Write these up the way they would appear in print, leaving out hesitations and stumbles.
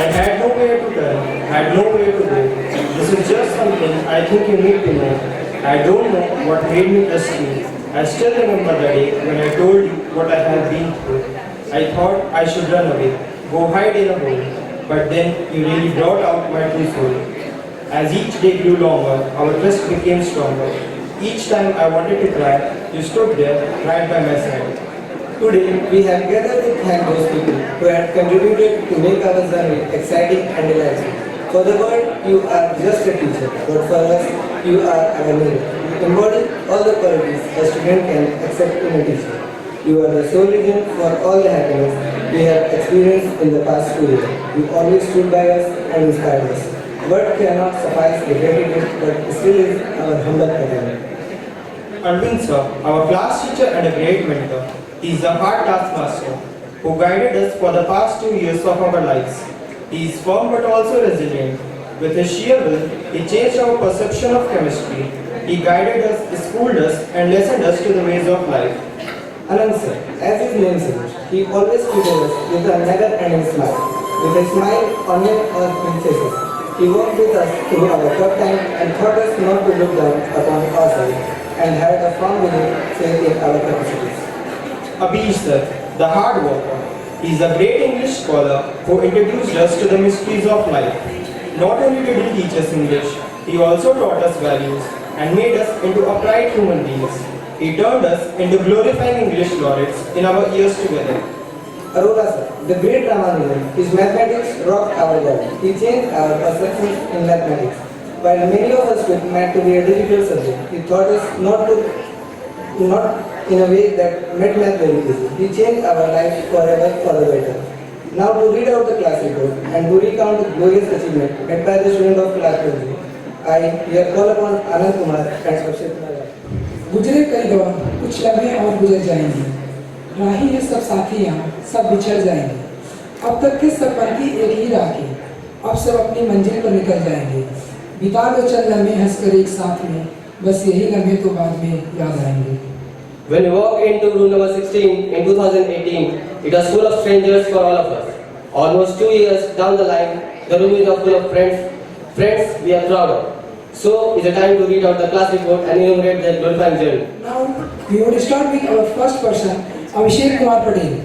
I had nowhere to turn, had nowhere to go. This is just something I think you need to know. I don't know what made me trust you. I still remember the day when I told you what I have been through. I thought I should run away, go hide in a hole. But then you really brought out my true soul. As each day grew longer, our trust became stronger. Each time I wanted to cry, you stood there right by my side. Today, we have gathered to thank those people who had contributed to make our journey exciting and delightful. For the world, you are just a teacher, but for us, you are our mirror. You embody all the qualities a student can accept in a teacher. You are the sole reason for all the happiness we have experienced in the past 2 years. You always stood by us and inspired us. Word cannot suffice the gratitude, but still is our humble gratitude. Arvind sir, our class teacher and a great mentor. He is the hard taskmaster who guided us for the past 2 years of our lives. He is firm but also resilient. With his sheer will, he changed our perception of chemistry. He guided us, schooled us, and lessoned us to the ways of life. Anand sir, as his name suggests, he always greeted us with a never-ending smile. With a smile on our faces, he walked with us through our tough time and taught us not to look down upon ourselves and had a firm faith in our capacities. Abish sir, the hard worker. He is a great English scholar who introduced us to the mysteries of life. Not only did he teach us English, he also taught us values and made us into upright human beings. He turned us into glorifying English laureates in our years together. Arora sir, the great Ramanujan, his mathematics rocked our world. He changed our perceptions in mathematics. While many of us took math to be a difficult subject, he taught us not in a way that made math very easy. He changed our lives forever for the better. Now to read out the class report and to recount the glorious achievement made by the student of class 20, I here call upon Anand Kumar and Abhishek Kumar. गुजरे कई दौर कुछ लम्हे और गुजर जाएंगे, राही है सब साथी यहाँ सब बिछड़ जाएंगे, अब तक के सब पंथी एक ही राह के, अब सब अपनी मंजिल पर निकल जाएंगे, बिता लो चंद लम्हे हंसकर एक साथ में, बस यही लम्हे तो बाद में याद आएंगे. When we walked into room number 16 in 2018, it was full of strangers for all of us. Almost 2 years down the line, the room is now full of friends we are proud of. So, it's a time to read out the class report and enumerate their glorifying journey. Now, we will start with our first person, Abhishek Kumar Patel.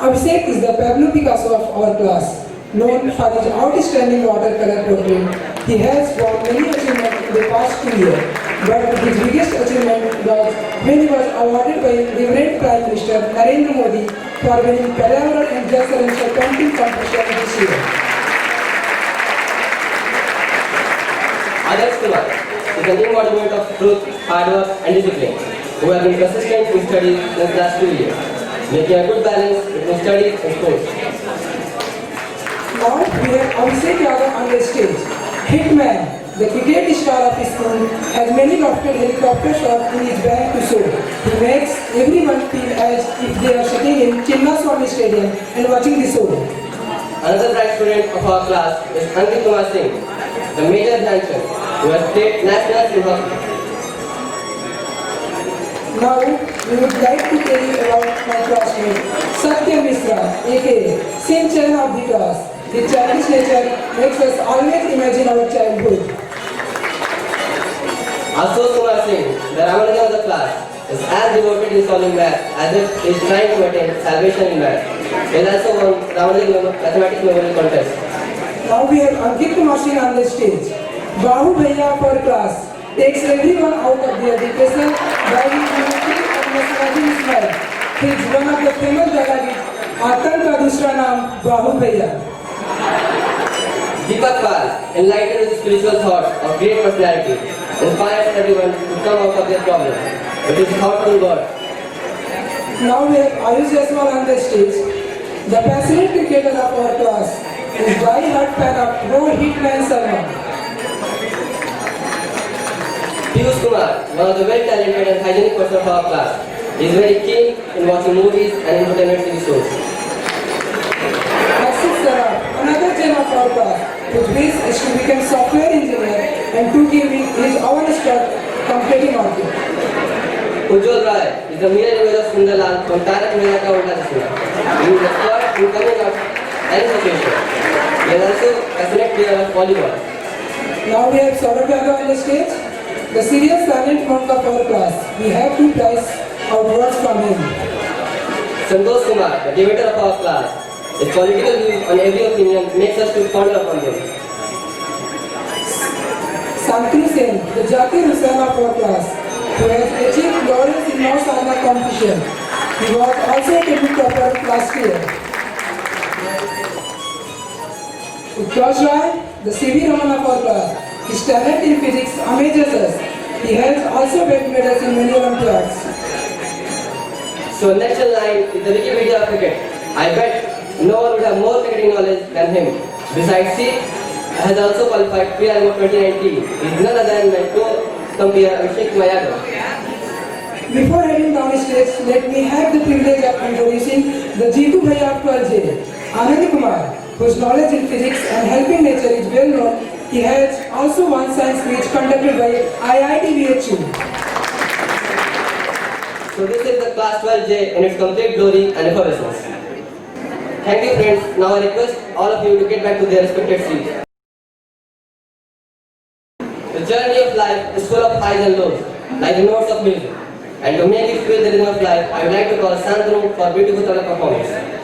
Abhishek is the Pablo Picasso of our class, known for his outstanding watercolor portrait. He has won many achievements in the past 2 years, but his biggest achievement was when he was awarded by Reverend Prime Minister Narendra Modi for winning Paryawaran and Jal Sarensha painting competition this year. Others Kumar is an embodiment of truth, hard work and discipline, who have been consistent in studies since last 2 years, making a good balance between studies and sports. Now we have Abhishek Yadav on the stage. Hitman, the cricket star of his school, has many lofted helicopter shots in his bag to show. He makes everyone feel as if they are sitting in Chinnaswamy Stadium and watching the show. Another bright student of our class is Ankit Kumar Singh, the major Dhyanchan, who has played nationals in hockey. Now we would like to tell you about my classmate, Satya Misra, aka Sinchan of the class. His childish nature makes us always imagine our childhood. Ashutosh Kumar Singh, the Ramanujan of the class, is as devoted in solving math as if he is trying to attain salvation in math. He has also won Ramanujan Mathematics Memorial Contest. Now we have Ankit Kumar Singh on the stage. Bahu Bhaiya of our class takes everyone out of their depression by his unity and mesmerizing smile. He is one of the famous Jalagis. Aatan ka dusra naam Bahu Bhaiya. Deepak Pal, enlightened with spiritual thoughts of great personality, inspires everyone to come out of their problems with his thoughtful words. Now we have Ayush Jaiswal on the stage. The passionate cricketer of our class is die-hard fan of Pro Hitman Sharma. Piyush Kumar, one of the well-talented and hygienic person of our class, is very keen in watching movies and entertainment TV shows. Another gem of our class, whose wish is to become software engineer and to give his own start completing market. Ujjwal Rai is the mirror image of Sundarlal from Tarak Mehta Ka Ulta Chashma. He is expert in coming out any situation. He He is also a passionate player of volleyball. Now we have Saurabh Yadav on the stage, the serious silent monk of our class. We have two prize awards from him. Santosh Kumar, the debater of our class. His political views on every opinion makes us to ponder upon them. Santri Sen, the Zakir Hussain of our class, who has achieved laurels in North China competition. He was also a table topper last year. Utkarsh Rai, the CV Raman of our class. His talent in physics amazes us. He has also won medals in many Olympiads. So next in line is the Wikipedia of cricket. I bet no one would have more cricketing knowledge than him. Besides, he has also qualified PRMO 2019. He is none other than my co-compere Abhishek Yadav. Before heading down the stage, let me have the privilege of introducing the Jitu Bhaiya of 12J, Anand Kumar, whose knowledge in physics and helping nature is well known. He has also won science quiz conducted by IIT VHU. So this is the class 12J in its complete glory and effervescence. Thank you friends. Now I request all of you to get back to their respective seats. The journey of life is full of highs and lows, like the notes of music. And to make it feel the rhythm of life, I would like to call Sandro for a beautiful solo performance.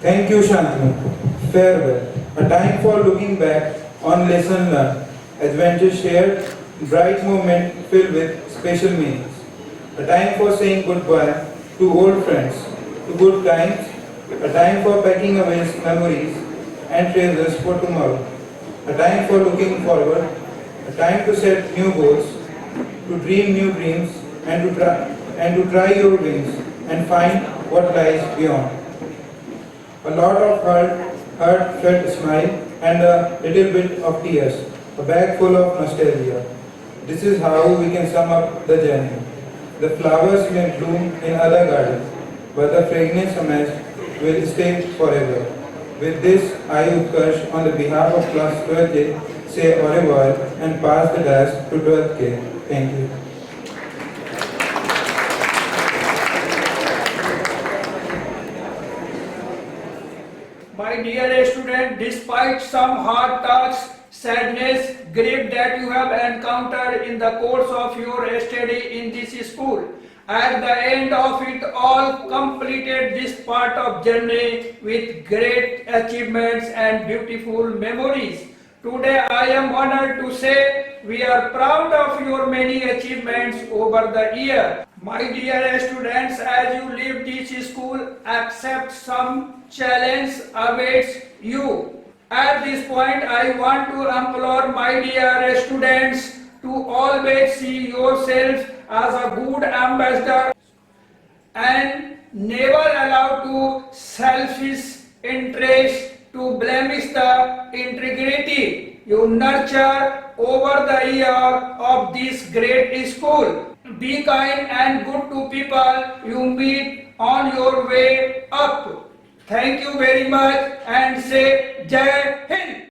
Thank you, Shantanu. Farewell. A time for looking back on lesson learned, adventures shared, bright moment filled with special meanings. A time for saying goodbye to old friends, to good times, a time for packing away memories and treasures for tomorrow. A time for looking forward, a time to set new goals, to dream new dreams and to try your wings and find what lies beyond. A lot of heartfelt smile and a little bit of tears, a bag full of nostalgia. This is how we can sum up the journey. The flowers may bloom in other gardens, but the fragrance amassed will stay forever. With this, I, Utkarsh, on the behalf of class 12J, say au revoir and pass the task to 12K. Thank you. My dear student, despite some hard tasks, sadness, great that you have encountered in the course of your study in this school. At the end of it all, completed this part of journey with great achievements and beautiful memories. Today I am honored to say we are proud of your many achievements over the year. My dear students, as you leave this school, accept some challenge awaits you. At this point, I want to implore my dear students to always see yourself as a good ambassador and never allow to selfish interest to blemish the integrity you nurture over the year of this great school. Be kind and good to people you meet on your way up. Thank you very much and say Jai Hind.